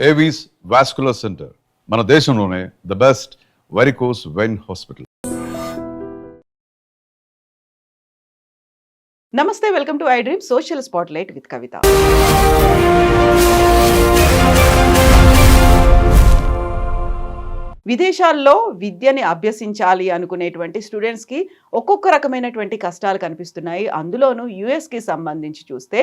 Avis vascular centre మన దేశంలోనే the best varicose vein hospital. నమస్తే, welcome to I dream social spotlight with Kavitha. విదేశాల్లో విద్యని అభ్యసించాలి అనుకునేటువంటి స్టూడెంట్స్కి ఒక్కొక్క రకమైనటువంటి కష్టాలు కనిపిస్తున్నాయి. అందులోనూ యుఎస్కి సంబంధించి చూస్తే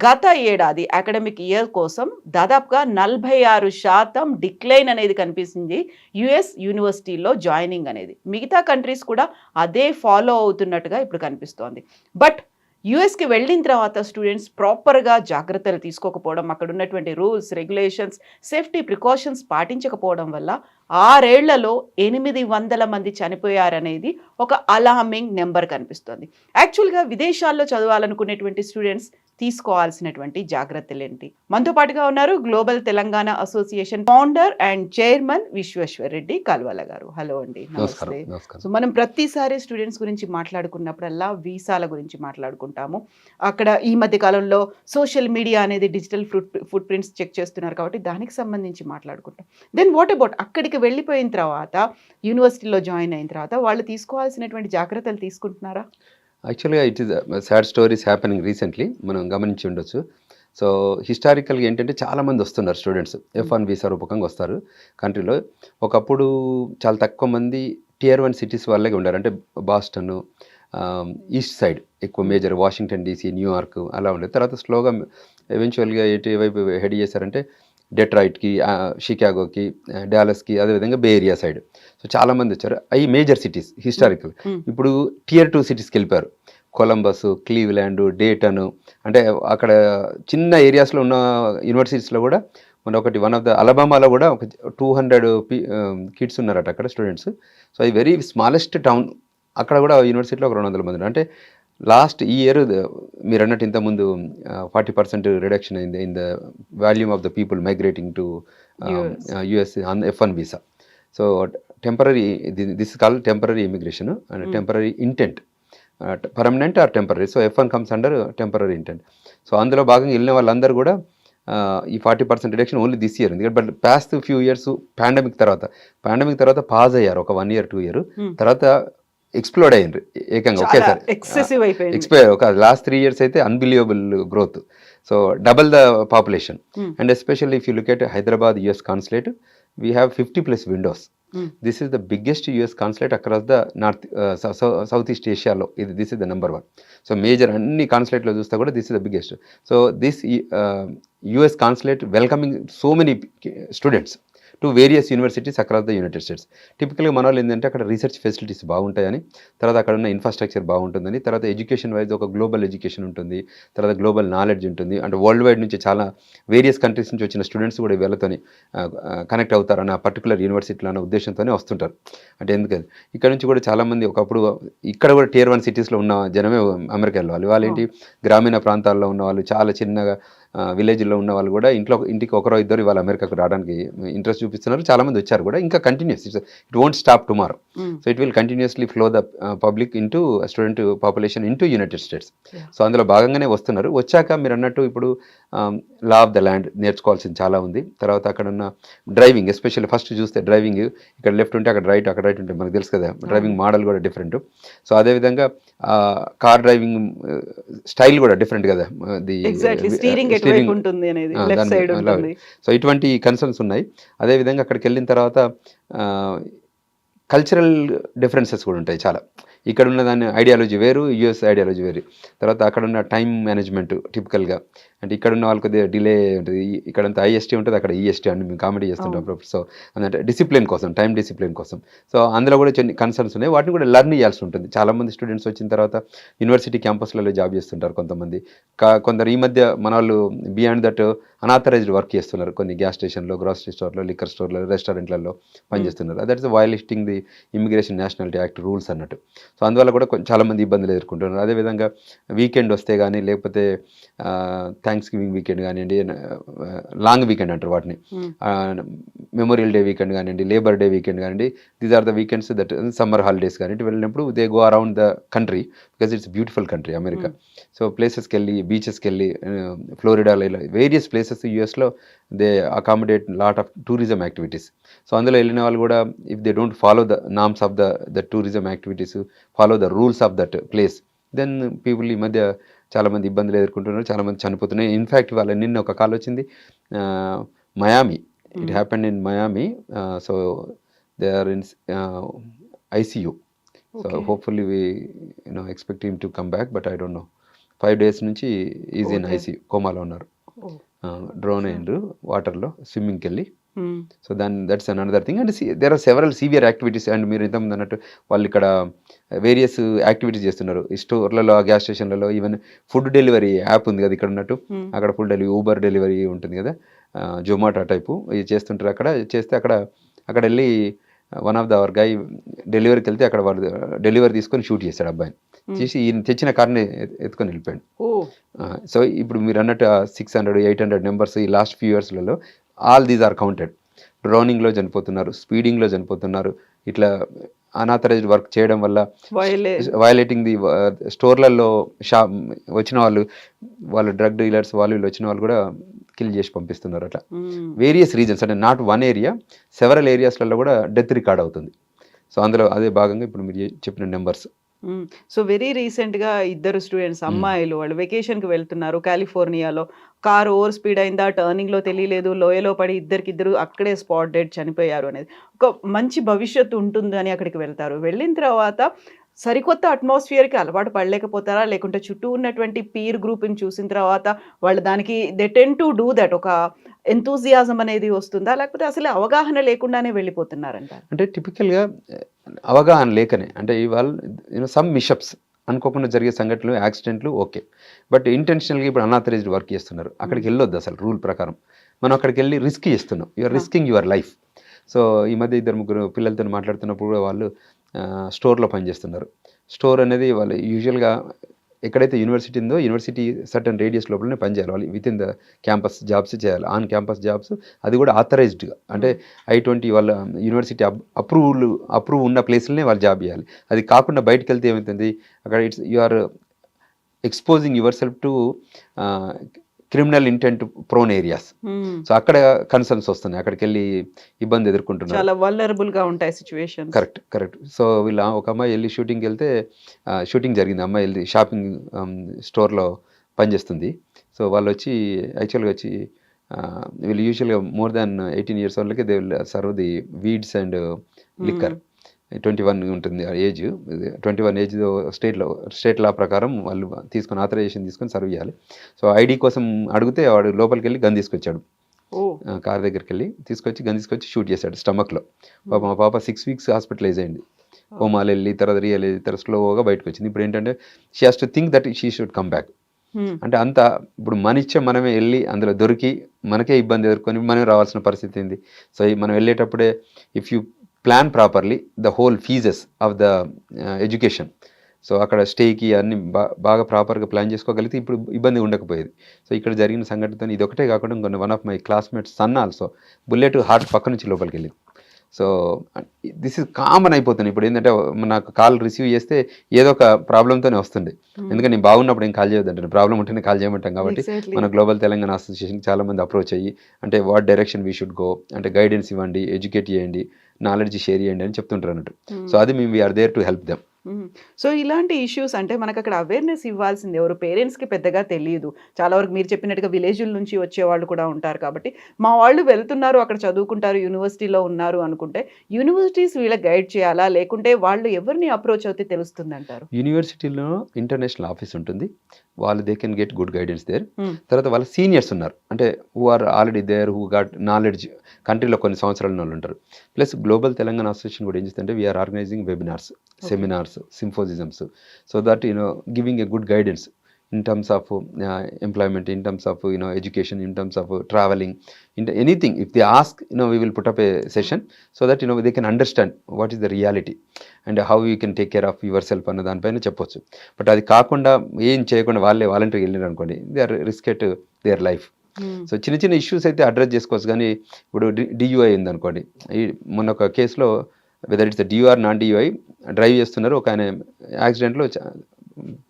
గత ఏడాది అకాడమిక్ ఇయర్ కోసం దాదాపుగా 46% డిక్లైన్ అనేది కనిపిస్తుంది యుఎస్ యూనివర్సిటీల్లో జాయినింగ్ అనేది. మిగతా కంట్రీస్ కూడా అదే ఫాలో అవుతున్నట్టుగా ఇప్పుడు కనిపిస్తోంది. బట్ యుఎస్కి వెళ్ళిన తర్వాత స్టూడెంట్స్ ప్రాపర్గా జాగ్రత్తలు తీసుకోకపోవడం, అక్కడ ఉన్నటువంటి రూల్స్, రెగ్యులేషన్స్, సేఫ్టీ ప్రికాషన్స్ పాటించకపోవడం వల్ల 6 ఏళ్లలో 800 మంది చనిపోయారనేది ఒక అలార్మింగ్ నెంబర్ కనిపిస్తుంది. యాక్చువల్గా విదేశాల్లో చదవాలనుకునేటువంటి స్టూడెంట్స్ తీసుకోవాల్సినటువంటి జాగ్రత్తలు ఏంటి? మనతో పాటుగా ఉన్నారు global Telangana association founder and chairman Vishweshwar Reddy Kalvala గారు. హలో అండి, నమస్తే. సో మనం ప్రతిసారి స్టూడెంట్స్ గురించి మాట్లాడుకున్నప్పుడల్లా వీసాల గురించి మాట్లాడుకుంటాము. అక్కడ ఈ మధ్య కాలంలో సోషల్ మీడియా అనేది డిజిటల్ ఫుట్ ప్రింట్స్ చెక్ చేస్తున్నారు కాబట్టి దానికి సంబంధించి మాట్లాడుకుంటాం. దెన్ వాట్ అబౌట్ అక్కడికి వెళ్ళిపోయిన తర్వాత యూనివర్సిటీలో జాయిన్ అయిన తర్వాత వాళ్ళు తీసుకోవాల్సినటువంటి జాగ్రత్తలు తీసుకుంటున్నారా? యాక్చువల్గా it is sad stories happening recently, మనం గమనించి ఉండొచ్చు. సో హిస్టారికల్గా ఏంటంటే చాలామంది వస్తున్నారు స్టూడెంట్స్, F1 వీసా రూపకంగా వస్తారు కంట్రీలో. ఒకప్పుడు చాలా తక్కువ మంది Tier 1 సిటీస్ వాళ్ళే ఉండారు, అంటే బాస్టన్, ఈస్ట్ సైడ్ ఎక్కువ మేజర్, వాషింగ్టన్ DC, న్యూయార్క్ అలా ఉండేది. తర్వాత స్లోగా ఎవెన్చువల్గా వైపు హెడ్ చేశారంటే డెట్రాయిట్కి, షికాగోకి, డాలస్కి, అదేవిధంగా బే ఏరియా సైడ్. సో చాలామంది వచ్చారు. అవి మేజర్ సిటీస్ హిస్టారికల్. ఇప్పుడు Tier 2 సిటీస్కి వెళ్ళిపోయారు. కొలంబస్, క్లీవ్లాండ్, డేటన్, అంటే అక్కడ చిన్న ఏరియాస్లో ఉన్న యూనివర్సిటీస్లో కూడా మన వన్ ఆఫ్ ద అలబామాలో కూడా ఒక 200 కిడ్స్ ఉన్నారట అక్కడ స్టూడెంట్స్. సో అది వెరీ స్మాలెస్ట్ టౌన్. అక్కడ కూడా యూనివర్సిటీలో ఒక 200 మంది. అంటే లాస్ట్ ఈ ఇయర్ మీరు అన్నట్టు ఇంతకుముందు 40% రిడక్షన్ అయింది in the volume of the people migrating to US on F1 visa. So temporary, this is called temporary immigration and temporary intent, permanent or temporary. So F1 comes under temporary intent. So అందులో భాగంగా వెళ్ళిన వాళ్ళందరూ కూడా ఈ 40% రిడక్షన్ only this year. ఎందుకంటే but past few years pandemic తర్వాత pause అయ్యారు ఒక 1 year 2 year. తర్వాత ఎక్స్ప్లోడ్ అయ్యిండ్రు ఏకంగా ఒకేసారి. ఒక లాస్ట్ 3 years అయితే unbelievable growth. So double the population. And especially if you look at Hyderabad US consulate, we have 50+ windows. This is the biggest US consulate across the north south east ఏషియాలో. This is the number 1. So major అన్ని కాన్సులేట్లో చూస్తే కూడా this is the biggest. So this US consulate welcoming so many students to various universities across the United States. టిపికల్గా మన వాళ్ళు ఏంటంటే అక్కడ రీసెర్చ్ ఫెసిలిటీస్ బాగుంటాయని, తర్వాత అక్కడ ఉన్న ఇన్ఫ్రాస్ట్రక్చర్ బాగుంటుందని, తర్వాత ఎడ్యుకేషన్ వైజ్ ఒక గ్లోబల్ ఎడ్యుకేషన్ ఉంటుంది, తర్వాత గ్లోబల్ నాలెడ్జ్ ఉంటుంది. అంటే వరల్డ్ వైడ్ నుంచి చాలా వేరియస్ కంట్రీస్ నుంచి వచ్చిన స్టూడెంట్స్ కూడా వీళ్ళతోని కనెక్ట్ అవుతారన్న పర్టికులర్ యూనివర్సిటీలో అన్న ఉద్దేశంతోనే వస్తుంటారు. అంటే ఎందుకని ఇక్కడ నుంచి కూడా చాలామంది ఒకప్పుడు ఇక్కడ కూడా Tier 1 సిటీస్లో ఉన్న జనమే అమెరికా వెళ్ళవాలి. వాళ్ళేంటి గ్రామీణ ప్రాంతాల్లో ఉన్న వాళ్ళు, చాలా చిన్నగా విలేజ్లో ఉన్న వాళ్ళు కూడా ఇంటికి ఒకరో ఇద్దరు ఇవాళ అమెరికాకు రావడానికి ఇంట్రెస్ట్ చూపిస్తున్నారు. చాలామంది వచ్చారు కూడా. ఇంకా continuous, it won't stop tomorrow. So it will continuously flow the public into student population into United states. So అందులో భాగంగానే వస్తున్నారు. వచ్చాక మీరు అన్నట్టు ఇప్పుడు లా ఆఫ్ ద ల్యాండ్ నేర్చుకోవాల్సింది చాలా ఉంది. తర్వాత అక్కడ ఉన్న డ్రైవింగ్, ఎస్పెషల్లీ ఫస్ట్ చూస్తే డ్రైవింగ్ ఇక్కడ లెఫ్ట్ ఉంటే అక్కడ రైట్, అక్కడ రైట్ ఉంటే మనకు తెలుసు కదా, డ్రైవింగ్ మోడల్ కూడా డిఫరెంట్. సో అదేవిధంగా కార్ డ్రైవింగ్ స్టైల్ కూడా డిఫరెంట్ కదా. సో ఇటువంటి కన్సర్న్స్ ఉన్నాయి. అదేవిధంగా అక్కడికి వెళ్ళిన తర్వాత కల్చరల్ డిఫరెన్సెస్ కూడా ఉంటాయి చాలా. ఇక్కడ ఉన్న దాని ఐడియాలజీ వేరు, US ఐడియాలజీ వేరు. తర్వాత అక్కడ ఉన్న టైం మేనేజ్మెంట్ టిపికల్గా, అంటే ఇక్కడ ఉన్న వాళ్ళకి కొద్దిగా డిలే ఉంటుంది. ఇక్కడంతా IST ఉంటుంది, అక్కడ EST అని మేము కామెడీ చేస్తుంటాం. సో అంటే డిసిప్లిన్ కోసం, టైం డిసిప్లిన్ కోసం. సో అందులో కూడా కొన్ని కన్సర్న్స్ ఉన్నాయి. వాటిని కూడా లెర్న్ చేయాల్సి ఉంటుంది. చాలామంది స్టూడెంట్స్ వచ్చిన తర్వాత యూనివర్సిటీ క్యాంపస్లలో జాబ్ చేస్తుంటారు కొంతమంది. కొందరు ఈ మధ్య మన వాళ్ళు బియాండ్ దట్ అనాథరైజ్డ్ వర్క్ చేస్తున్నారు. కొన్ని గ్యాస్ స్టేషన్లో, గ్రాసరీ స్టోర్లో, లిక్కర్ స్టోర్లో, రెస్టారెంట్లలో పనిచేస్తున్నారు. That is violating the immigration nationality act rules అన్నట్టు. సో అందువల్ల కూడా చాలామంది ఇబ్బందులు ఎదుర్కొంటున్నారు. అదేవిధంగా వీకెండ్ వస్తే కానీ, లేకపోతే థ్యాంక్స్ గివింగ్ వీకెండ్ కానివ్వండి, లాంగ్ వీకెండ్ అంటారు వాటిని, మెమోరియల్ డే వీకెండ్ కానివ్వండి, లేబర్ డే వీకెండ్ కానివ్వండి, these are the weekends that summer holidays కానివ్వండి వెళ్ళినప్పుడు they go around the country because it's beautiful country America. So ప్లేసెస్కి వెళ్ళి బీచెస్కి వెళ్ళి ఫ్లోరిడాలో ఇలా వేరియస్ ప్లేసెస్ యూఎస్లో they accommodate lot of tourism activities. So అందులో వెళ్ళిన వాళ్ళు కూడా if they don't follow the norms of the tourism activities, follow the rules of that place, then people ఈ మధ్య చాలామంది ఇబ్బందులు ఎదుర్కొంటున్నారు, చాలామంది చనిపోతున్నాయి. ఇన్ఫ్యాక్ట్ వాళ్ళ నిన్న ఒక కాల్ వచ్చింది Miami, it happened in Miami. So they are in ICU. So hopefully we expect him to come back, but I don't know. 5 days నుంచి ఈజ్ ఇన్ ICU, కోమాలో ఉన్నారు. డ్రోన్ అయ్యిండ్రు వాటర్లో స్విమ్మింగ్కి వెళ్ళి. So that's another thing. And there are several severe activities. అండ్ మీరు ఇంతకుముందు అన్నట్టు వాళ్ళు ఇక్కడ వేరియస్ యాక్టివిటీస్ చేస్తున్నారు ఈ స్టోర్లలో, గ్యాస్ స్టేషన్లలో. ఈవెన్ ఫుడ్ డెలివరీ యాప్ ఉంది కదా ఇక్కడ ఉన్నట్టు, అక్కడ ఫుడ్ డెలివరీ, ఊబర్ డెలివరీ ఉంటుంది కదా, జొమాటో టైపు, ఇది చేస్తుంటారు. అక్కడ చేస్తే అక్కడ వెళ్ళి వన్ ఆఫ్ ద అవర్ గై డెలివరీకి వెళ్తే అక్కడ వాళ్ళు డెలివరీ తీసుకొని షూట్ చేశాడు అబ్బాయిని. చేసి ఈయన తెచ్చిన కార్ని ఎత్తుకొని వెళ్ళిపోయాడు. సో ఇప్పుడు మీరు అన్నట్టు 600-800 నెంబర్స్ ఈ లాస్ట్ ఫ్యూ ఇయర్స్లలో ఆల్ దీస్ ఆర్ కౌంటెడ్. డ్రోనింగ్లో చనిపోతున్నారు, స్పీడింగ్లో చనిపోతున్నారు. ఇట్లా అనాథరైజ్డ్ వర్క్ చేయడం వల్ల వయలేటింగ్ ది స్టోర్లలో వచ్చిన వాళ్ళు డ్రగ్ డీలర్స్ వీళ్ళు వచ్చిన వాళ్ళు కూడా కిల్ చేసి పంపిస్తున్నారు. అట్లా వేరియస్ రీజన్స్, అంటే నాట్ వన్ ఏరియా, సెవరల్ ఏరియాస్లలో కూడా డెత్ రికార్డ్ అవుతుంది. సో అందులో అదే భాగంగా ఇప్పుడు మీరు చెప్పిన నెంబర్స్. సో వెరీ రీసెంట్గా ఇద్దరు స్టూడెంట్స్ అమ్మాయిలు వాళ్ళు వెకేషన్కి వెళ్తున్నారు కాలిఫోర్నియాలో. కారు ఓవర్ స్పీడ్ అయిందా, టర్నింగ్లో తెలియలేదు, లోయలో పడి ఇద్దరు అక్కడే స్పాట్ డెడ్ చనిపోయారు అనేది. ఒక మంచి భవిష్యత్తు ఉంటుంది అని అక్కడికి వెళ్తారు. వెళ్ళిన తర్వాత సరికొత్త అట్మాస్ఫియర్కి అలవాటు పడలేకపోతారా, లేకుంటే చుట్టూ ఉన్నటువంటి పీర్ గ్రూపింగ్ చూసిన తర్వాత వాళ్ళు దానికి they ten to do that, ఒక ఎంతూజియాజం అనేది వస్తుందా, లేకపోతే అసలు అవగాహన లేకుండానే వెళ్ళిపోతున్నారంట? అంటే టిపికల్గా అవగాహన లేకనే, అంటే ఇవాళ సమ్ మిషప్స్ అనుకోకుండా జరిగే సంఘటనలు, యాక్సిడెంట్లు ఓకే, బట్ ఇంటెన్షనల్గా ఇప్పుడు అనాథరైజ్డ్ వర్క్ చేస్తున్నారు. అక్కడికి వెళ్ళొద్దు అసలు రూల్ ప్రకారం. మనం అక్కడికి వెళ్ళి రిస్క్ చేస్తున్నాం, you're risking your life. So ఈ మధ్య 2-3 పిల్లలతో మాట్లాడుతున్నప్పుడు కూడా వాళ్ళు స్టోర్లో పనిచేస్తున్నారు. స్టోర్ అనేది వాళ్ళు యూజువల్గా ఎక్కడైతే యూనివర్సిటీ ఉందో యూనివర్సిటీ సర్టన్ రేడియస్ లోపలనే పనిచేయాలి వాళ్ళు. With in the campus jobs చేయాలి, ఆన్ క్యాంపస్ జాబ్స్, అది కూడా ఆథరైజ్డ్గా. అంటే I-20 వాళ్ళ యూనివర్సిటీ అప్రూవ్ ఉన్న ప్లేస్లోనే వాళ్ళు జాబ్ చేయాలి. అది కాకుండా బయటకు వెళ్తే ఏమవుతుంది, అక్కడ you are exposing yourself to criminal intent prone areas. So అక్కడ కన్సర్న్స్ వస్తున్నాయి, అక్కడికి వెళ్ళి ఇబ్బంది ఎదుర్కొంటున్నారు, చాలా వల్నరబుల్ గా ఉంటాయి సిచ్యువేషన్. కరెక్ట్. సో ఒక అమ్మాయి వెళ్ళి షూటింగ్కి వెళ్తే, షూటింగ్ జరిగింది, అమ్మాయి వెళ్ళి షాపింగ్ స్టోర్లో పనిచేస్తుంది. సో వాళ్ళు యాక్చువల్గా వచ్చి వీళ్ళు యూజువల్గా మోర్ దాన్ 18 years వాళ్ళకి they will serve the weeds and liquor. 21 ఉంటుంది ఏజ్. 21 ఏజ్ స్టేట్ లా ప్రకారం వాళ్ళు ఆథరైజేషన్ తీసుకొని సర్వ్ చేయాలి. సో ఐడి కోసం అడిగితే వాడు లోపలికి వెళ్ళి గన్ తీసుకొచ్చాడు, కార్ దగ్గరికి వెళ్ళి గన్ తీసుకొచ్చి షూట్ చేశాడు స్టమక్లో. మా పాప 6 weeks హాస్పిటలైజ్ అయింది. కోమాలు వెళ్ళి తర్వాత రియల్ తర్వాత స్లోగా బయటకు వచ్చింది. ఇప్పుడు ఏంటంటే she has to think that she should come back. అంటే అంత ఇప్పుడు మనిచ్చే మనమే వెళ్ళి అందులో దొరికి మనకే ఇబ్బంది ఎదుర్కొని మనం రావాల్సిన పరిస్థితి ఉంది. సో మనం వెళ్ళేటప్పుడే if you plan properly the whole phases of the education, so అక్కడ స్టేకి అన్ని బాగా ప్రాపర్గా ప్లాన్ చేసుకోగలిగితే ఇప్పుడు ఇబ్బంది ఉండకపోయేది. సో ఇక్కడ జరిగిన సంఘటనతో ఇది ఒకటే కాకుండా ఇంకొన్ని one of my classmates son also bullet heart పక్క నుంచి లోపలికి వెళ్ళింది. సో దిస్ ఇస్ కామన్ అయిపోతుంది. ఇప్పుడు ఏంటంటే నాకు కాల్ రిసీవ్ చేస్తే ఏదో ఒక ప్రాబ్లంతోనే వస్తుంది. ఎందుకంటే నేను బాగున్నప్పుడు ఏం కాల్ చేయొద్దంటే, ప్రాబ్లం ఉంటేనే కాల్ చేయమంటాం. కాబట్టి మన గ్లోబల్ తెలంగాణ అసోసియేషన్ చాలామంది అప్రోచ్ అయ్యి, అంటే what direction we should go, అంటే గైడెన్స్ ఇవ్వండి, ఎడ్యుకేట్ చేయండి, నాలెడ్జ్ షేర్ చేయండి అని చెప్తుంటారు అన్నట్టు. సో అది మేము we're there to help them. So ఇలాంటి ఇష్యూస్ అంటే మనకు అక్కడ అవేర్నెస్ ఇవ్వాల్సింది ఎవరు, పేరెంట్స్కి పెద్దగా తెలియదు. చాలా వరకు మీరు చెప్పినట్టుగా విలేజ్ల నుంచి వచ్చే వాళ్ళు కూడా ఉంటారు. కాబట్టి మా వాళ్ళు వెళ్తున్నారు, అక్కడ చదువుకుంటారు, యూనివర్సిటీలో ఉన్నారు అనుకుంటే యూనివర్సిటీస్ వీళ్ళకి గైడ్ చేయాలా, లేకుంటే వాళ్ళు ఎవరిని అప్రోచ్ అవుతే తెలుస్తుంది అంటారు? యూనివర్సిటీలో ఇంటర్నేషనల్ ఆఫీస్ ఉంటుంది, వాళ్ళు they can get good guidance there. తర్వాత వాళ్ళ సీనియర్స్ ఉన్నారు, అంటే who are already there, who got knowledge, కంట్రీలో కొన్ని సంవత్సరాల వాళ్ళు ఉంటారు. ప్లస్ గ్లోబల్ తెలంగాణ అసోసియేషన్ కూడా ఏం చేస్తుందంటే we're organising webinars, seminars, symposiums, so that giving a good guidance in terms of employment, in terms of education, in terms of traveling, in anything. If they ask, we will put up a session so that they can understand what is the reality and how you can take care of yourself అన్న దానిపైన చెప్పొచ్చు. But అది కాకుండా ఏం చేయకుండా వాళ్ళే వాలంటీర్గా వెళ్ళారు అనుకోండి, they are risk at their life. So చిన్న చిన్న ఇష్యూస్ అయితే అడ్రస్ చేసుకోవచ్చు, కానీ ఇప్పుడు డియూఐ ఉంది అనుకోండి, ఈ మొన్న ఒక కేసులో వెదర్ ఇట్స్ డియూఆర్ నాన్ డియూఐ డ్రైవ్ చేస్తున్నారు, ఒక ఆయన యాక్సిడెంట్లో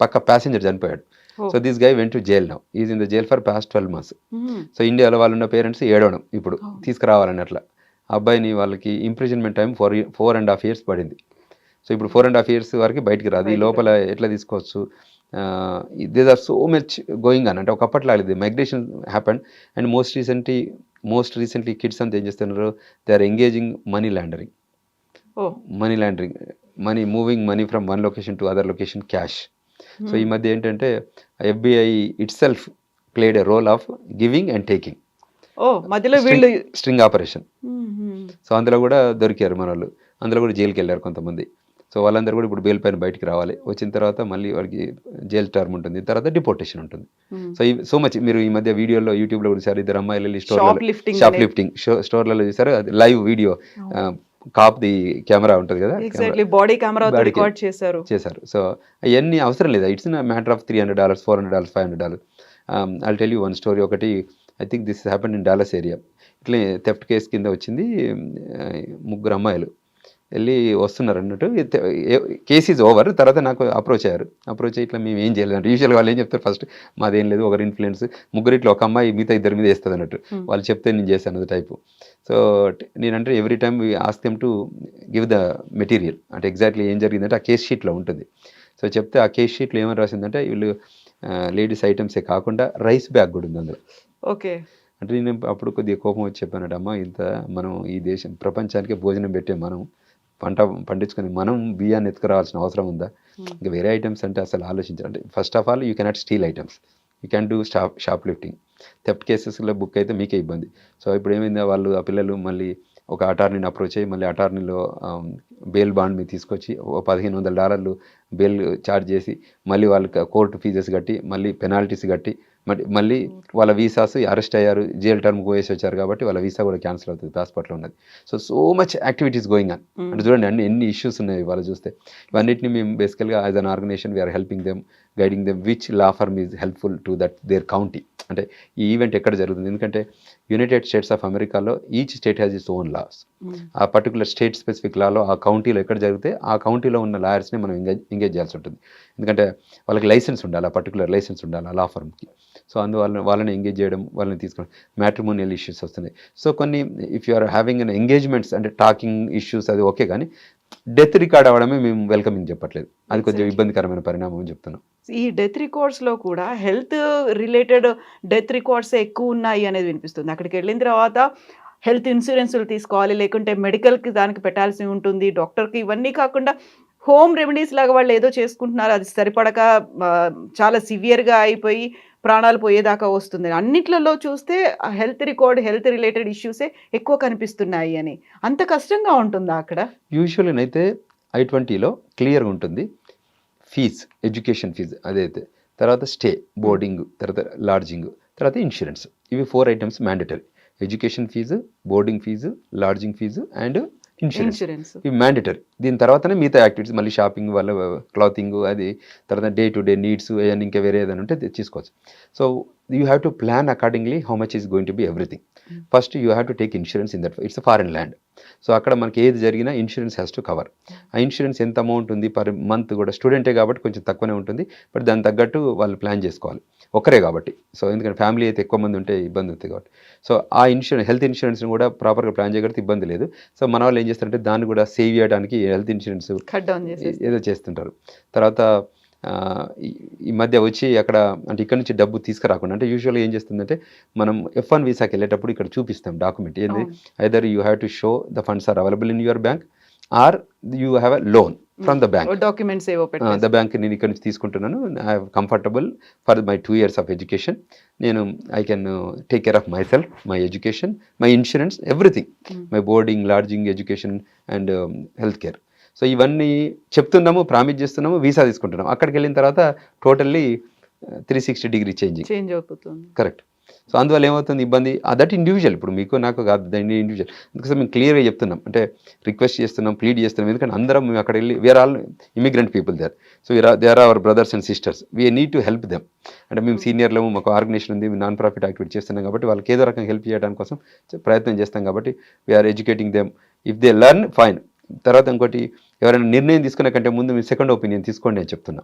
పక్క ప్యాసింజర్ చనిపోయాడు. So this guy went to jail now, is in the jail for past 12 months. So ఇండియాలో వాళ్ళు ఉన్న పేరెంట్స్ ఏడవడం ఇప్పుడు తీసుకురావాలని అట్లా. అబ్బాయిని వాళ్ళకి ఇంప్రిజన్మెంట్ టైం 4.5 years పడింది. సో ఇప్పుడు 4.5 years వరకు బయటికి రాదు, ఈ లోపల ఎట్లా తీసుకోవచ్చు. There are so much going అని, అంటే ఒకప్పట్లో ఇది migration happened. And most recently kids అంతా ఏం చేస్తున్నారు, they are engaging money laundering, money moving money from one location to other location, cash. So ఈ మధ్య ఏంటంటే FBI itself played a role of giving and taking, మధ్యలో వీళ్ళు string operation. So అందులో కూడా దొరికారు మన వాళ్ళు, అందులో కూడా జైలుకి వెళ్ళారు కొంతమంది. సో వాళ్ళందరూ కూడా ఇప్పుడు బెయిల్ పైన బయటికి రావాలి, వచ్చిన తర్వాత మళ్ళీ వాళ్ళకి జైలు టర్మ్ ఉంటుంది, తర్వాత డిపోర్టేషన్ ఉంటుంది. సో మచ్ మీరు ఈ మధ్య వీడియోలో యూట్యూబ్లో కూడా చూసారు, ఇద్దరు అమ్మాయిలు వెళ్ళి షాప్ లిఫ్టింగ్ స్టోర్లలో చూసారు, అది live video, cop the camera ఉంటుంది కదా, బాడీ కెమెరా రికార్డ్ చేశారు. సో అవన్నీ అవసరం లేదు, it's matter of $300, $400, $500. I'll tell you one story. ఒకటి I think this happen in Dallas area. ఇట్లా థెఫ్ట్ కేసు కింద వచ్చింది, 3 అమ్మాయిలు వెళ్ళి వస్తున్నారు అన్నట్టు, కేసు ఈజ్ ఓవర్. తర్వాత నాకు అప్రోచ్ అయ్యారు, అప్రోచ్ అయ్యి ఇట్లా మేము ఏం చేయలేదు అంటే, యూజువల్గా వాళ్ళు ఏం చెప్తారు, ఫస్ట్ మాదేం లేదు, ఒకరి ఇన్ఫ్లుయెన్స్, ముగ్గురిట్లో ఒక అమ్మాయి మిగతా 2 మీద వేస్తుంది అన్నట్టు, వాళ్ళు చెప్తే నేను చేశాను అది టైపు. సో నేనంటే every time ask them to give the material, అంటే ఎగ్జాక్ట్లీ ఏం జరిగిందంటే ఆ కేస్ షీట్లో ఉంటుంది. సో చెప్తే ఆ కేస్ షీట్లో ఏమని రాసిందంటే, వీళ్ళు లేడీస్ ఐటమ్సే కాకుండా రైస్ బ్యాగ్ కూడా ఉంది అందులో. ఓకే. అంటే నేను అప్పుడు కొద్దిగా కోపం వచ్చి చెప్పానట, అమ్మ ఇంత మనం ఈ దేశం ప్రపంచానికి భోజనం పెట్టే మనం పండించుకొని మనం బియ్యాన్ని ఎత్తుకురావాల్సిన అవసరం ఉందా? ఇంకా వేరే ఐటమ్స్ అంటే అసలు ఆలోచించాలంటే, first of all you cannot steal items, you can do shop lifting. Theft కేసెస్లో బుక్ అయితే మీకే ఇబ్బంది. సో ఇప్పుడు ఏమైంది, వాళ్ళు ఆ పిల్లలు మళ్ళీ ఒక అటార్నీని అప్రోచ్ అయ్యి, మళ్ళీ అటార్నీలో బెయిల్ బాండ్ మీద తీసుకొచ్చి $1,500 బెయిల్ ఛార్జ్ చేసి, మళ్ళీ వాళ్ళకి కోర్టు ఫీజెస్ కట్టి, మళ్ళీ పెనాల్టీస్ కట్టి, మళ్ళీ వాళ్ళ వీసాస్ అరెస్ట్ అయ్యారు, జైల్ టర్మ్ పోయేసి వచ్చారు కాబట్టి వాళ్ళ వీసా కూడా క్యాన్సిల్ అవుతుంది, పాస్పోర్ట్లో ఉన్నది. So much activities going on. అంటే చూడండి ఎన్ని ఇష్యూస్ ఉన్నాయి వాళ్ళు చూస్తే. ఇవన్నిటిని మేము బేసికల్గా as an organisation we're helping them, guiding them which law firm is helpful to that their county. అంటే ఈ ఈవెంట్ ఎక్కడ జరుగుతుంది, ఎందుకంటే యునైటెడ్ స్టేట్స్ ఆఫ్ అమెరికాలో each state has its own laws. ఆ పర్టికులర్ స్టేట్ స్పెసిఫిక్ లాలో ఆ కౌంటీలో ఎక్కడ జరిగితే ఆ కౌంటీలో ఉన్న లాయర్స్ని మనం ఎంగేజ్ చేయాల్సి ఉంటుంది, ఎందుకంటే వాళ్ళకి లైసెన్స్ ఉండాలి, ఆ పర్టికులర్ లైసెన్స్ ఉండాలి ఆ లా ఫర్మ్కి. సో అందువల్ల వాళ్ళని ఎంగేజ్ చేయడం, వాళ్ళని తీసుకోవడం. మ్యాట్రిమోనియల్ ఇష్యూస్ వస్తున్నాయి. సో కొన్ని if you are having an engagements అంటే టాకింగ్ ఇష్యూస్ అది ఓకే, కానీ డెత్ రికార్డ్ అవ్వడమే మేము వెల్కమింగ్ చెప్పట్లేదు, అది కొంచెం ఇబ్బందికరమైన పరిణామం అని చెప్తున్నాం. ఈ డెత్ రికార్డ్స్లో కూడా హెల్త్ రిలేటెడ్ డెత్ రికార్డ్స్ ఎక్కువ ఉన్నాయి అనేది వినిపిస్తుంది. అక్కడికి వెళ్ళిన తర్వాత హెల్త్ ఇన్సూరెన్స్లు తీసుకోవాలి, లేకుంటే మెడికల్కి దానికి పెట్టాల్సి ఉంటుంది, డాక్టర్కి. ఇవన్నీ కాకుండా హోమ్ రెమెడీస్ లాగా వాళ్ళు ఏదో చేసుకుంటున్నారు, అది సరిపడక చాలా సివియర్గా అయిపోయి ప్రాణాలు పోయేదాకా వస్తుంది. అన్నిట్లలో చూస్తే హెల్త్ రిలేటెడ్ ఇష్యూసే ఎక్కువ కనిపిస్తున్నాయి అని. అంత కష్టంగా ఉంటుందా అక్కడ? యూజువల్లీ అయితే I-20లో క్లియర్గా ఉంటుంది, ఫీజ్, ఎడ్యుకేషన్ ఫీజు అదైతే, తర్వాత స్టే, బోర్డింగ్, తర్వాత లాడ్జింగ్, తర్వాత ఇన్సూరెన్స్. ఇవి 4 items mandatory. Education fee, boarding fee, lodging fee and insurance, ఇవి మ్యాండేటరీ. దీని తర్వాతనే మిగతా యాక్టివిటీస్, మళ్ళీ షాపింగ్, వాళ్ళ క్లాతింగ్, అది తర్వాత డే టు డే నీడ్స్, ఏదైనా ఇంకా వేరే ఏదైనా ఉంటే తీసుకోవచ్చు. So you have to plan accordingly how much is going to be everything. First you have to take insurance in that, it's a foreign land. So అక్కడ మనకి ఏది జరిగినా ఇన్సూరెన్స్ హ్యాస్ టు కవర్. ఆ ఇన్సూరెన్స్ ఎంత amount ఉంది per month కూడా, స్టూడెంటే కాబట్టి కొంచెం తక్కువనే ఉంటుంది, బట్ దాని తగ్గట్టు వాళ్ళు ప్లాన్ చేసుకోవాలి, ఒక్కరే కాబట్టి. సో ఎందుకంటే ఫ్యామిలీ అయితే ఎక్కువ మంది ఉంటే ఇబ్బంది అవుతుంది కాబట్టి. సో ఆ హెల్త్ ఇన్సూరెన్స్ని కూడా ప్రాపర్గా ప్లాన్ చేయగలిగితే ఇబ్బంది లేదు. సో మన వాళ్ళు ఏం చేస్తారంటే దాన్ని కూడా సేవ్ చేయడానికి హెల్త్ ఇన్సూరెన్స్ ఏదో చేస్తుంటారు. తర్వాత ఈ మధ్య వచ్చి అక్కడ అంటే ఇక్కడ నుంచి డబ్బు తీసుకురాకుండా, అంటే యూజువల్గా ఏం చేస్తుందంటే మనం F1 వీసాకి వెళ్ళేటప్పుడు ఇక్కడ చూపిస్తాం డాక్యుమెంట్ ఏంది, either you have to show the funds are available in your bank or you have a loan from the bank. Documents the bank నేను ఇక్కడ నుంచి తీసుకుంటున్నాను, I have comfortable for my 2 years of education, నేను I can take care of my self, my education, my insurance, everything, my boarding, lodging, education and health care. So ఇవన్నీ చెప్తున్నాము, promise చేస్తున్నాము, visa తీసుకుంటున్నాము. అక్కడికి వెళ్ళిన తర్వాత టోటల్లీ 360 degree చేంజ్ అవుతుంది. Correct. So అందువల్ల ఏమవుతుంది ఇబ్బంది, దట్ ఇండివిజువల్, ఇప్పుడు మీకు నాకు కాదు, దాన్ని ఇండివిజువల్. అందుకోసం మేము క్లియర్గా చెప్తున్నాం, అంటే రిక్వెస్ట్ చేస్తున్నాం, ప్లీడ్ చేస్తున్నాం, ఎందుకంటే అందరం మేము అక్కడ వెళ్ళి we're all immigrant people there. So they are our brothers and sisters, we need to help them. అంటే మేము సీనియర్లు, మాకు ఆర్గనైజేషన్ ఉంది, నాన్ ప్రాఫిట్ యాక్టివిటీ చేస్తున్నాం కాబట్టి వాళ్ళకి ఏదో రకంగా హెల్ప్ చేయడానికి కోసం ప్రయత్నం చేస్తాం కాబట్టి we're educating them. If they learn fine. తర్వాత ఇంకోటి, ఎవరైనా నిర్ణయం తీసుకునే కంటే ముందు మీరు సెకండ్ ఒపీనియన్ తీసుకోండి అని చెప్తున్నా.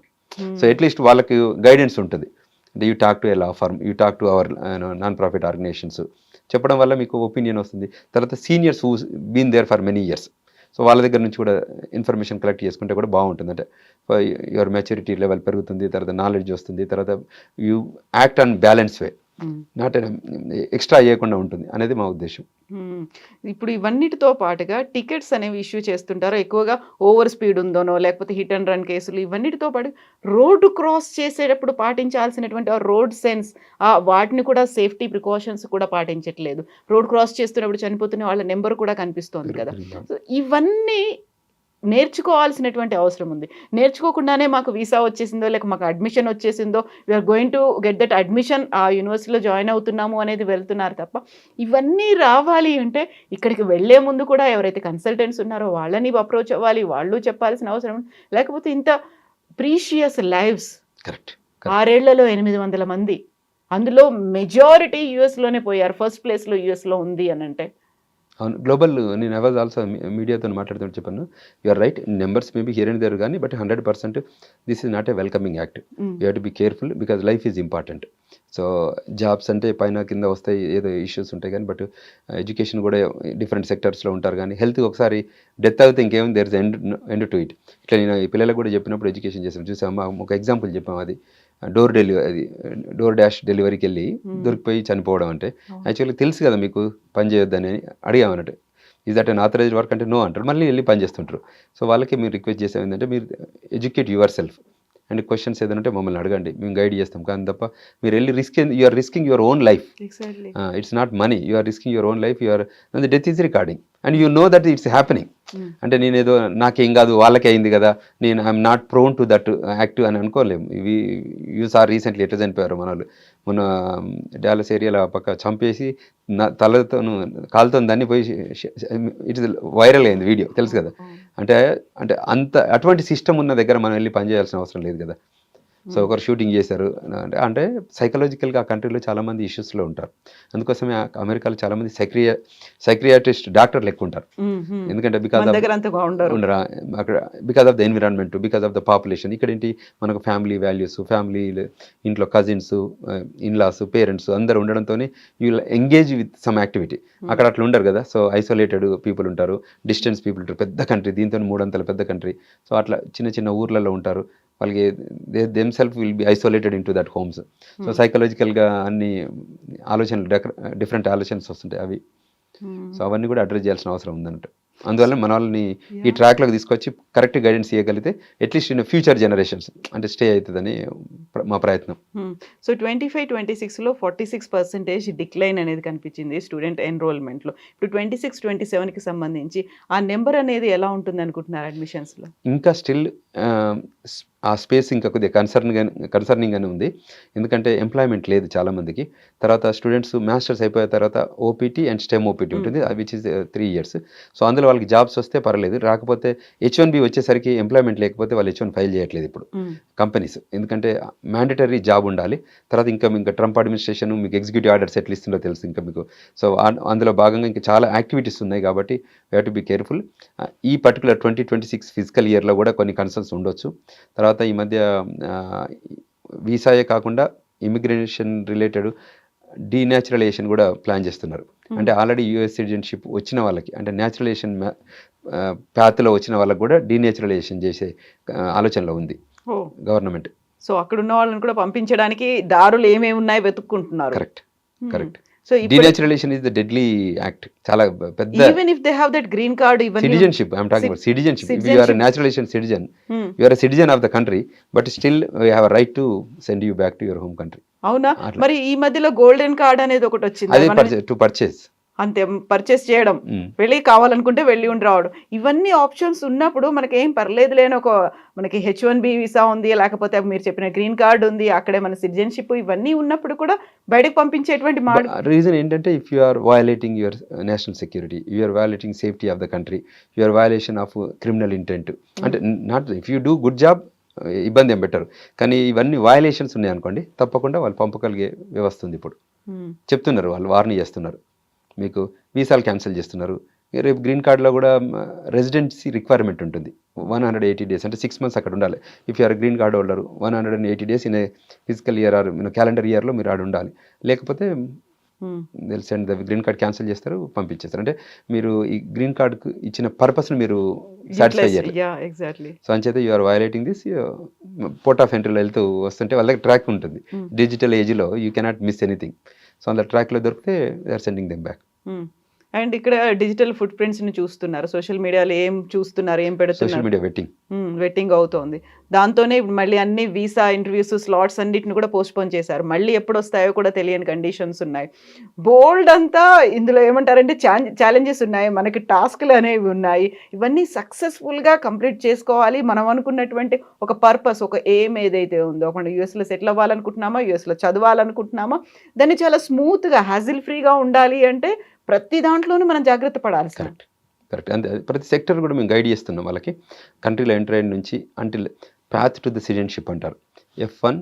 సో అట్లీస్ట్ వాళ్ళకి గైడెన్స్ ఉంటుంది. అంటే you talk to a law firm, you talk to our non profit organisations చెప్పడం వల్ల మీకు ఒపీనియన్ వస్తుంది. తర్వాత seniors who been there for many years, so వాళ్ళ దగ్గర నుంచి కూడా ఇన్ఫర్మేషన్ కలెక్ట్ చేసుకుంటే కూడా బాగుంటుంది. అంటే యువర్ మెచ్యూరిటీ లెవెల్ పెరుగుతుంది, తర్వాత నాలెడ్జ్ వస్తుంది, తర్వాత you act on balance way, not extra చేయకుండా ఉంటుంది అనేది మా ఉద్దేశం. ఇప్పుడు ఇవన్నిటితో పాటుగా టికెట్స్ అనేవి ఇష్యూ చేస్తుంటారు ఎక్కువగా, ఓవర్ స్పీడ్ ఉందోనో లేకపోతే హిట్ అండ్ రన్ కేసులు, ఇవన్నిటితో పాటు రోడ్డు క్రాస్ చేసేటప్పుడు పాటించాల్సినటువంటి రోడ్ సెన్స్, వాటిని కూడా సేఫ్టీ ప్రికాషన్స్ కూడా పాటించట్లేదు. రోడ్ క్రాస్ చేస్తున్నప్పుడు చనిపోతున్న వాళ్ళ నెంబర్ కూడా కనిపిస్తోంది కదా. సో ఇవన్నీ నేర్చుకోవాల్సినటువంటి అవసరం ఉంది. నేర్చుకోకుండానే మాకు వీసా వచ్చేసిందో లేక మాకు అడ్మిషన్ వచ్చేసిందో, we're going to get that admission, ఆ యూనివర్సిటీలో జాయిన్ అవుతున్నాము అనేది వెళ్తున్నారు తప్ప, ఇవన్నీ రావాలి అంటే ఇక్కడికి వెళ్లే ముందు కూడా ఎవరైతే కన్సల్టెంట్స్ ఉన్నారో వాళ్ళని అప్రోచ్ అవ్వాలి, వాళ్ళు చెప్పాల్సిన అవసరం. లేకపోతే ఇంత ప్రీషియస్ లైవ్స్, కరెక్ట్, 6 ఏళ్లలో 800 మంది, అందులో మెజారిటీ యూఎస్లోనే పోయారు. ఫస్ట్ ప్లేస్లో యూఎస్లో ఉంది అని అంటే అవును. గ్లోబల్, నేను ఐ వాజ్ ఆల్సో మీడియాతో మాట్లాడుతూ చెప్పాను, you're right, numbers maybe here and there కానీ, but 100% this is not a welcoming act. You have to be careful because life is important. So jobs అంటే పైన కింద వస్తాయి, ఏదో ఇష్యూస్ ఉంటాయి కానీ, బట్ ఎడ్యుకేషన్ కూడా డిఫరెంట్ సెక్టర్స్లో ఉంటారు కానీ, హెల్త్ ఒకసారి డెత్ అవుతే ఇంకేముంది, there is end to it. ఇట్లా నేను ఈ పిల్లలకు కూడా చెప్పినప్పుడు ఎడ్యుకేషన్ చేసాం, చూసాము, ఒక ఎగ్జాంపుల్ చెప్పాము, అది డోర్ డాష్ డెలివరీకి వెళ్ళి దొరికిపోయి చనిపోవడం. అంటే యాక్చువల్లీ తెలుసు కదా మీకు పని చేయొద్దని అడిగామన్నట్టు, is that unauthorized work అంటే నో అంటారు, మళ్ళీ వెళ్ళి పని చేస్తుంటారు. సో వాళ్ళకి మీరు రిక్వెస్ట్ చేసేది ఏంటంటే, మీరు educate your self and questions ఏదంటే మమ్మల్ని అడగండి, మేము గైడ్ చేస్తాం. కానీ తప్ప మీరు వెళ్ళి you're risking your own life. It's not money, you're risking your own life, you're death is recording and you know that it's happening. అంటే నేనేదో నాకేం కాదు వాళ్ళకే అయింది కదా, నేను I'm not prone to that active అని అనుకోలేము. ఇవి యూస్ ఆర్ రీసెంట్లీ ఎట్లా చనిపోయారు మన వాళ్ళు, మన డాలస్ ఏరియాలో పక్క చంపేసి తలతో కాలుతో దాన్ని పోయి ఇట్స్ వైరల్ అయింది వీడియో, తెలుసు కదా. అంటే అంటే అటువంటి సిస్టమ్ ఉన్న దగ్గర మనం వెళ్ళి పనిచేయాల్సిన అవసరం లేదు కదా. సో ఒకరు షూటింగ్ చేశారు అంటే సైకలాజికల్గా ఆ కంట్రీలో చాలామంది ఇష్యూస్లో ఉంటారు. అందుకోసమే అమెరికాలో చాలామంది సైక్రియాట్రిస్ట్ డాక్టర్లు ఎక్కువ ఉంటారు. ఎందుకంటే because of the environment, because of the population. ఇక్కడ ఏంటి, మనకు ఫ్యామిలీ వాల్యూస్, ఫ్యామిలీ ఇంట్లో కజిన్స్, ఇన్లాస్, పేరెంట్స్ అందరు ఉండడంతో you engage with some activity. అక్కడ అట్లా ఉండరు కదా. సో ఐసోలేటెడ్ పీపుల్ ఉంటారు, డిస్టెన్స్ పీపుల్ ఉంటారు. పెద్ద కంట్రీ, దీంతో 3 అంతల పెద్ద కంట్రీ. సో అట్లా చిన్న చిన్న ఊర్లలో ఉంటారు. వాళ్ళకి themself will be isolated in to that homes. So సైకలాజికల్గా అన్ని ఆలోచనలు, డిఫరెంట్ ఆలోచనస్ వస్తుంటాయి అవి. సో అవన్నీ కూడా అడ్రస్ చేయాల్సిన అవసరం ఉందన్నట్టు. అందువల్ల మన వాళ్ళని ఈ ట్రాక్లోకి తీసుకొచ్చి కరెక్ట్ గైడెన్స్ ఇవ్వగలిగితే అట్లీస్ట్ ఇన్ ఫ్యూచర్ జనరేషన్స్ అంటే స్టే అవుతుందని మా ప్రయత్నం. సో 25-26లో 46% డిక్లైన్ అనేది కనిపించింది స్టూడెంట్ ఎన్రోల్మెంట్లో. ఇప్పుడు 26-27కి సంబంధించి ఆ నెంబర్ అనేది ఎలా ఉంటుంది అనుకుంటున్నారు అడ్మిషన్స్లో? ఇంకా స్టిల్ ఆ స్పేస్ ఇంకా కొద్దిగా కన్సర్నింగ్గానే ఉంది. ఎందుకంటే ఎంప్లాయ్మెంట్ లేదు చాలామందికి. తర్వాత స్టూడెంట్స్ మాస్టర్స్ అయిపోయిన తర్వాత ఓపీటీ అండ్ స్టెమ్ ఓపీటీ ఉంటుంది, విచ్ ఇస్ 3 years. సో అందులో వాళ్ళకి జాబ్స్ వస్తే పర్లేదు, రాకపోతే H1B వచ్చేసరికి ఎంప్లాయ్మెంట్ లేకపోతే వాళ్ళు H1 ఫైల్ చేయట్లేదు ఇప్పుడు కంపెనీస్. ఎందుకంటే మ్యాండేటరీ జాబ్ ఉండాలి. తర్వాత ఇంకా ట్రంప్ అడ్మినిస్ట్రేషన్ మీకు ఎగ్జిక్యూటివ్ ఆర్డర్స్ ఎట్లా ఇస్తుందో తెలుసు ఇంకా మీకు. సో అందులో భాగంగా ఇంకా చాలా యాక్టివిటీస్ ఉన్నాయి కాబట్టి we have to be careful. ఈ పర్టికులర్ 2026 ఫిజికల్ ఇయర్లో కూడా కొన్ని కన్సర్న్స్ ఉండొచ్చు. తర్వాత ఈ మధ్య వీసాయే కాకుండా ఇమిగ్రేషన్ రిలేటెడ్ డీన్యాచురలైజేషన్ కూడా ప్లాన్ చేస్తున్నారు. అంటే ఆల్రెడీ యూఎస్ సిటిజన్షిప్ వచ్చిన వాళ్ళకి, అంటే న్యాచురలైజేషన్ ప్యాత్లో వచ్చిన వాళ్ళకి కూడా డీన్యాచురలైజేషన్ చేసే ఆలోచనలో ఉంది గవర్నమెంట్. సో అక్కడ ఉన్న వాళ్ళని కూడా పంపించడానికి దారులు ఏమేమి ఉన్నాయో వెతుక్కుంటున్నారు. Correct. So denaturalization is the deadly act. Chala pedda. Even if they have that green card, even citizenship. I'm talking about citizenship. If you are a naturalization citizen, you are a citizen of the country, but still we have a right to send you back to your home country. అవునా? మరి ఈ మధ్యలో golden card అనేది ఒకటి వచ్చింది. అది to purchase. అంతే purchase చేయడం, వెళ్ళి కావాలనుకుంటే వెళ్ళి ఉండి రావడం, ఇవన్నీ ఆప్షన్స్ ఉన్నప్పుడు మనకి ఏం పర్లేదు లేని ఒక మనకి H1B వీసా ఉంది, లేకపోతే మీరు చెప్పిన గ్రీన్ కార్డ్ ఉంది, అక్కడే మన సిటిజన్షిప్ ఇవన్నీ ఉన్నప్పుడు కూడా బయటకు పంపించేటువంటి రీజన్ ఏంటంటే if you are violating your national security, you are violating safety of the country, you are violation of criminal intent, అంటే not if you do good job ఇబ్బంది ఏం పెట్టరు, కానీ ఇవన్నీ వయలేషన్స్ ఉన్నాయి అనుకోండి తప్పకుండా వాళ్ళు పంపగలిగే వ్యవస్థ ఉంది. ఇప్పుడు చెప్తున్నారు, వాళ్ళు వార్నింగ్ చేస్తున్నారు, మీకు వీసాలు క్యాన్సిల్ చేస్తున్నారు. రేపు గ్రీన్ కార్డులో కూడా రెసిడెన్సీ రిక్వైర్మెంట్ ఉంటుంది, 180 days, అంటే 6 months అక్కడ ఉండాలి. If you're green card holder 180 days in a physical year or calendar ఇయర్లో మీరు ఆడ ఉండాలి, లేకపోతే send the green card cancel చేస్తారు, పంపించేస్తారు. అంటే మీరు ఈ గ్రీన్ కార్డుకు ఇచ్చిన పర్పస్ని మీరు సాటిస్ఫై చేయాలి. సో అంచేత you're violating this. Port of ఎంట్రీలో వెళ్తూ వస్తుంటే వాళ్ళ దగ్గర ట్రాక్ ఉంటుంది, డిజిటల్ ఏజ్లో you cannot miss anything. So అందులో ట్రాక్లో దొరికితే they are sending them back. And ఇక్కడ డిజిటల్ ఫుట్ ప్రింట్స్ ని చూస్తున్నారు, సోషల్ మీడియాలో ఏం చూస్తున్నారు, ఏం పెడుతున్నారు, సోషల్ మీడియా వెట్టింగ్ అవుతోంది. దాంతోనే మళ్ళీ అన్ని వీసా ఇంటర్వ్యూస్ స్లాట్స్ అన్నిటిని కూడా పోస్ట్ పోన్ చేశారు, మళ్ళీ ఎప్పుడు వస్తాయో కూడా తెలియని కండిషన్స్ ఉన్నాయి. బోల్డ్ అంతా ఇందులో ఏమంటారంటే ఛాలెంజెస్ ఉన్నాయి, మనకి టాస్క్లు అనేవి ఉన్నాయి. ఇవన్నీ సక్సెస్ఫుల్గా కంప్లీట్ చేసుకోవాలి. మనం అనుకున్నటువంటి ఒక పర్పస్, ఒక ఎయిమ్ ఏదైతే ఉందో, ఒక యూఎస్లో సెటిల్ అవ్వాలనుకుంటున్నామా, యూఎస్లో చదవాలనుకుంటున్నామా, దాన్ని చాలా స్మూత్గా హ్యాజిల్ ఫ్రీగా ఉండాలి అంటే ప్రతి దాంట్లోనూ మనం జాగ్రత్త పడాలి. కరెక్ట్. అంతే, ప్రతి సెక్టర్ కూడా మేము గైడ్ చేస్తున్నాం వాళ్ళకి. కంట్రీలో ఎంటర్ అయిన నుంచి until path to the citizenship అంటారు, F1,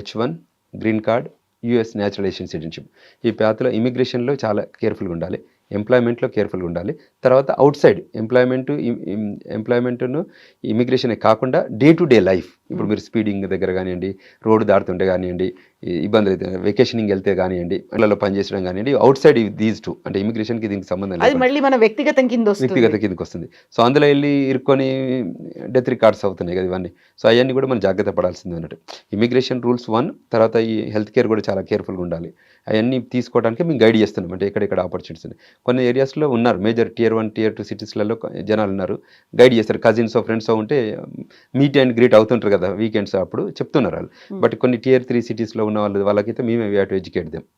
H1, green card, US naturalisation citizenship. ఈ పాత్లో ఇమిగ్రేషన్లో చాలా కేర్ఫుల్గా ఉండాలి, ఎంప్లాయ్మెంట్లో కేర్ఫుల్గా ఉండాలి. తర్వాత అవుట్ సైడ్ ఎంప్లాయ్మెంట్ను ఇమిగ్రేషనే కాకుండా డే టు డే లైఫ్, ఇప్పుడు మీరు స్పీడింగ్ దగ్గర కానివ్వండి, రోడ్డు దాటుతుంటే కానివ్వండి, ఇబ్బందులు అయితే వెకేషనింగ్ వెళ్తే కానివ్వండి, ఇళ్లలో పనిచేయడం కానివ్వండి, అవుట్ సైడ్ దీస్ టూ, అంటే ఇమిగ్రేషన్కి దీనికి సంబంధం లేదు, మళ్ళీ మన వ్యక్తిగత కిందకి వస్తుంది. సో అందులో వెళ్ళి ఇరుక్కొని డెత్ రికార్డ్స్ అవుతున్నాయి కదా ఇవన్నీ. సో అవన్నీ కూడా మనం జాగ్రత్త పడాల్సింది అన్నట్టు. ఇమిగ్రేషన్ రూల్స్ 1, తర్వాత ఈ హెల్త్ కేర్ కూడా చాలా కేర్ఫుల్గా ఉండాలి. అవన్నీ తీసుకోవడానికి మేము గైడ్ చేస్తున్నాం, అంటే ఎక్కడెక్కడ ఆపర్చునిటీస్ ఉన్నాయి. కొన్ని ఏరియాస్లో ఉన్నారు, మేజర్ Tier 1, Tier 2 సిటీస్లలో జనాలు ఉన్నారు, గైడ్ చేస్తారు. కజిన్స్ ఫ్రెండ్స్ ఉంటే మీట్ అండ్ గ్రీట్ అవుతుంటారు కదా వీకెండ్స్, అప్పుడు చెప్తున్నారు వాళ్ళు. బట్ కొన్ని Tier 3 సిటీస్లో ఉన్న వాళ్ళకైతే మేమే we have to educate them.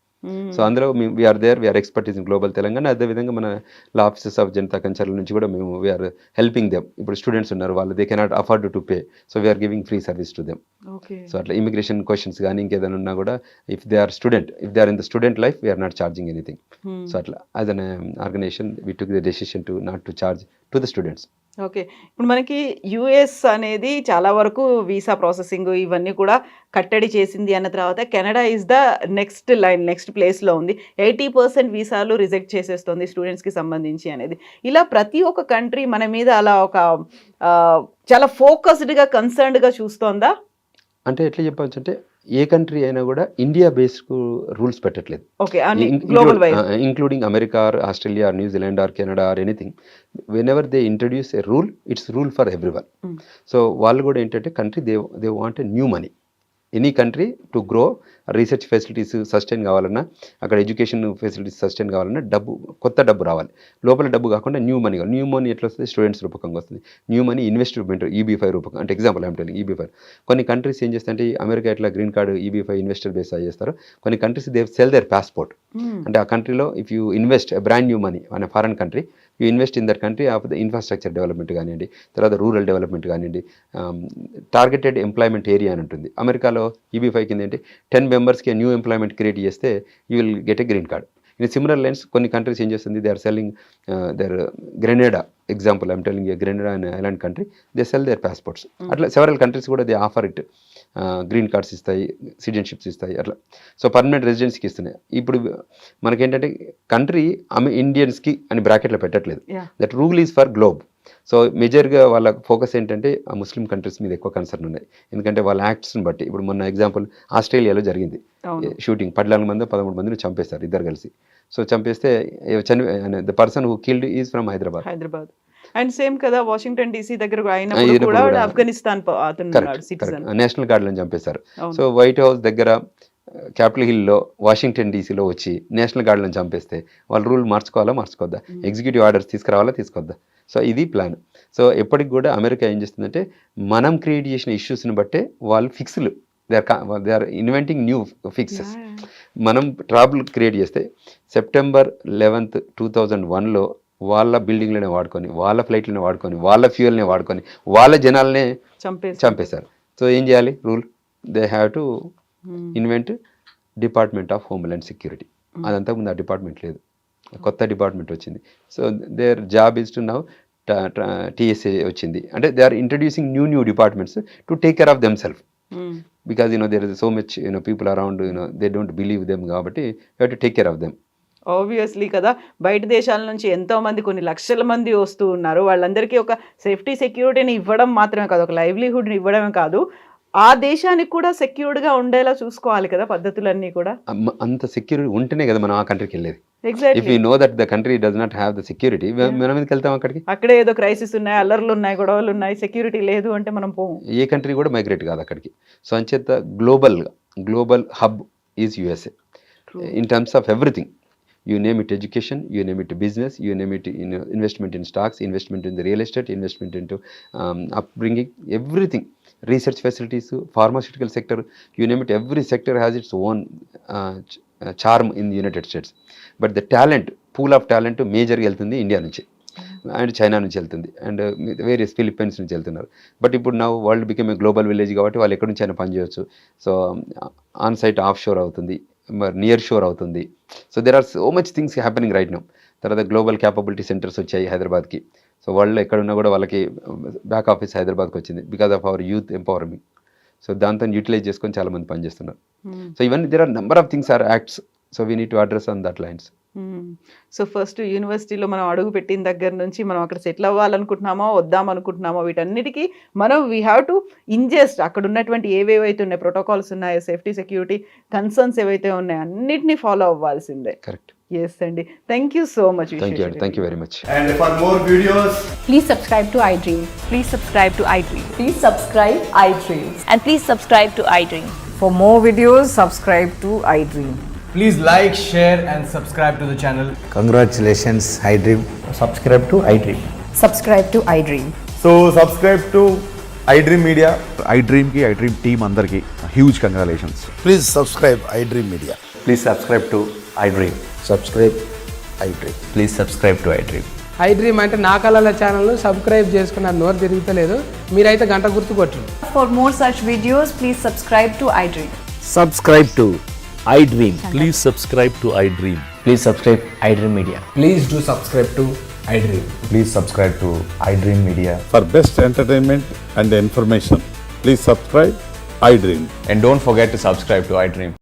So అందులో we're there, we're expertise in global Telangana. అదేవిధంగా మన law offices of Janata concern నుంచి కూడా మేము వీఆర్ హెల్పింగ్ దెమ్. ఇప్పుడు స్టూడెంట్స్ ఉన్నారు, వాళ్ళు they cannot afford to pay, so we're giving free service to them. So అట్లా ఇమిగ్రేషన్ క్వశ్చన్స్ కానీ ఇంకేదైనా ఉన్నా కూడా if they are in the student life, we're not charging anything. So అట్లా as an organisation we took the decision to not to charge to the students. Okay, ఇప్పుడు మనకి US అనేది చాలా వరకు వీసా ప్రాసెసింగ్ ఇవన్నీ కూడా కట్టడి చేసింది అన్న తర్వాత కెనడా ఈజ్ ద నెక్స్ట్ ప్లేస్లో ఉంది. 80% వీసాలు రిజెక్ట్ చేసేస్తుంది స్టూడెంట్స్కి సంబంధించి అనేది. ఇలా ప్రతి ఒక్క కంట్రీ మన మీద అలా ఒక చాలా ఫోకస్డ్గా కన్సర్న్డ్గా చూస్తోందా? అంటే ఎట్లా చెప్పవచ్చు అంటే ఏ కంట్రీ అయినా కూడా ఇండియా బేస్డ్ రూల్స్ పెట్టట్లేదు, including America or Australia or New Zealand or Canada or anything. Whenever they introduce a rule, it's rule for everyone. So వాళ్ళు కూడా ఏంటంటే country they want a new money. Any country to grow, research facilities sustain కావాలన్నా, అక్కడ education facilities sustain కావాలన్నా కొత్త డబ్బు రావాలి. లోపల డబ్బు కాకుండా న్యూ మనీ కావాలి. న్యూ మనీ ఎట్లా వస్తుంది? స్టూడెంట్స్ రూపకంగా వస్తుంది. న్యూ మనీ ఇన్వెస్ట్మెంట్ EB-5 రూపకంగా. అంటే ఎగ్జాంపుల్ ఐమ్ టెలింగ్ EB-5. కొన్ని కంట్రీస్ ఏం చేస్తాయంటే అమెరికా ఎట్లా green card EB-5 investor base చేస్తారు, కొన్ని countries they sell their passport. అంటే ఆ కంట్రీలో if you invest brand new money అనే foreign country, you invest in that country of the infrastructure development కానివ్వండి, తర్వాత రూరల్ డెవలప్మెంట్ కానివ్వండి, టార్గెటెడ్ ఎంప్లాయ్మెంట్ ఏరియా అని ఉంటుంది. అమెరికాలో EB-5 కింద ఏంటి 10 మెంబర్స్కి న్యూ ఎంప్లాయ్మెంట్ క్రియేట్ చేస్తే you will get a green card. In similar lines కొన్ని కంట్రీస్ ఏం చేస్తుంది, they are selling their Grenada example I'm telling Grenada అనే island country, they sell their passports. అట్లా సెవరల్ కంట్రీస్ కూడా they offer it, green cards ఇస్తాయి, citizenships ఇస్తాయి అట్లా. So permanent రెసిడెన్సీకి ఇస్తున్నాయి. ఇప్పుడు మనకేంటంటే కంట్రీ ఇండియన్స్కి అని బ్రాకెట్లో పెట్టట్లేదు, that rule is for globe. So మేజర్గా వాళ్ళ ఫోకస్ ఏంటంటే ఆ ముస్లిం కంట్రీస్ మీద ఎక్కువ కన్సర్న్ ఉన్నాయి, ఎందుకంటే వాళ్ళ యాక్ట్స్ని బట్టి. ఇప్పుడు మొన్న ఎగ్జాంపుల్ ఆస్ట్రేలియాలో జరిగింది షూటింగ్, 14 మంది 13 మందిని చంపేస్తారు ఇద్దరు కలిసి. సో చంపేస్తే the person who killed is from Hyderabad. And same కదా వాషింగ్టన్ DC దగ్గర అయినప్పుడు కూడా ఆఫ్ఘనిస్తాన్ నేషనల్ గార్డ్లను చంపేశారు. సో వైట్ హౌస్ దగ్గర క్యాపిటల్ హిల్లో వాషింగ్టన్ DCలో వచ్చి నేషనల్ గార్డ్లను చంపేస్తే వాళ్ళు రూల్ మార్చుకోవద్దా, ఎగ్జిక్యూటివ్ ఆర్డర్స్ తీసుకురావద్దా? సో ఇది ప్లాన్. సో ఎప్పటికి కూడా అమెరికా ఏం చేస్తుందంటే మనం క్రియేట్ చేసిన ఇష్యూస్ని బట్టే వాళ్ళు ఫిక్స్లు, they are inventing new fixes. మనం ట్రాబుల్ క్రియేట్ చేస్తే సెప్టెంబర్ 11th 2001లో వాళ్ళ బిల్డింగ్లనే వాడుకొని, వాళ్ళ ఫ్లైట్లనే వాడుకొని, వాళ్ళ ఫ్యూయల్నే వాడుకొని, వాళ్ళ జనాలనే చంపేశారు. సో ఏం చేయాలి rule? They have to invent department of homeland security. అదంతా ముందు ఆ డిపార్ట్మెంట్ లేదు, కొత్త డిపార్ట్మెంట్ వచ్చింది. So their job is to now TSA వచ్చింది. అంటే they are introducing new departments to take care of them self, because there is so much people around they don't believe them, కాబట్టి you have to take care of them. Obviously కదా, బయట దేశాల నుంచి ఎంతో మంది, కొన్ని లక్షల మంది వస్తూ ఉన్నారు. వాళ్ళందరికీ ఒక సేఫ్టీ సెక్యూరిటీని ఇవ్వడం మాత్రమే కాదు, ఒక లైవ్లీహుడ్ని ఇవ్వడమే కాదు, ఆ దేశానికి కూడా సెక్యూర్డ్గా ఉండేలా చూసుకోవాలి కదా పద్ధతులన్నీ కూడా. అంత సెక్యూరిటీ ఉంటేనే కదా మనం ఆ కంట్రీకి వెళ్ళేది. If exactly. You know that the country does not have the security, మనం ఎందుకు వెళ్తాం అక్కడికి? అక్కడే ఏదో క్రైసిస్ ఉన్నాయి, అల్లర్లు ఉన్నాయి, గొడవలు ఉన్నాయి, సెక్యూరిటీ లేదు అంటే మనం పోము. ఏ కంట్రీ కూడా మైగ్రేట్ కాదు అక్కడికి. సో అంచేత global hub is USA in terms of everything. You name it education, you name it business, you name it investment in stocks, investment in the real estate, investment into upbringing, everything, research facilities, pharmaceutical sector, you name it, every sector has its own charm in the United States. But the talent, pool of talent majorగా వెళ్తుంది India నుంచి and China నుంచి వెళ్తుంది and various Philippines నుంచి వెళ్తున్నారు. But ఇప్పుడు నా world become a global village కాబట్టి వాళ్ళు ఎక్కడి నుంచి అయినా పనిచేయవచ్చు. So on site off shore అవుతుంది, మరి నియర్ షోర్ అవుతుంది. So there are so much things happening right now. తర్వాత గ్లోబల్ క్యాపబిలిటీ సెంటర్స్ వచ్చాయి హైదరాబాద్కి. సో వరల్డ్లో ఎక్కడున్నా కూడా వాళ్ళకి బ్యాక్ ఆఫీస్ హైదరాబాద్కి వచ్చింది because of our youth empowerment. So దాంతో యూటిలైజ్ చేసుకొని చాలామంది పనిచేస్తున్నారు. సో ఇవన్నీ there are number of things or acts. So we need to address on that lines. So first యూనివర్సిటీలో మనం అడుగు పెట్టిన దగ్గర నుంచి మనం అక్కడ సెటిల్ అవ్వాలనుకుంటున్నామో వద్దామనుకుంటున్నామో వీటన్నిటికీ మనం వీ హ్యావ్ టు ఇంజెస్ట్ అక్కడ ఉన్నటువంటి ఏవేవైతే ఉన్నాయి ప్రోటోకాల్స్ ఉన్నాయో, సేఫ్టీ సెక్యూరిటీ కన్సర్న్స్ ఏవైతే ఉన్నాయో అన్నిటినీ ఫాలో అవ్వాల్సిందే. కరెక్ట్. ఎస్ అండి, thank you so much. Thank you very much. And for more videos, Please subscribe to iDream. Please subscribe to iDream. Please subscribe iDream. And please subscribe to iDream. For more videos, subscribe to iDream. please like, share and subscribe to the channel. Congratulations, iDream. Subscribe to iDream. Subscribe to iDream. So subscribe to iDream Media. iDream ki iDream team andarki huge congratulations. Please subscribe iDream Media. Please subscribe to iDream. Subscribe iDream. Please subscribe to iDream. iDream అంటే నా కళల channel subscribe చేసుకున్నారు, నోరు తిరుగుతలేదు, మీరైతే గంట గుర్తు కొట్టండి. For more such videos, please subscribe to iDream. Subscribe to iDream. Please subscribe to iDream. Please subscribe iDream Media. Please do subscribe to iDream. Please subscribe to iDream Media. For best entertainment and information, please subscribe iDream. And don't forget to subscribe to iDream.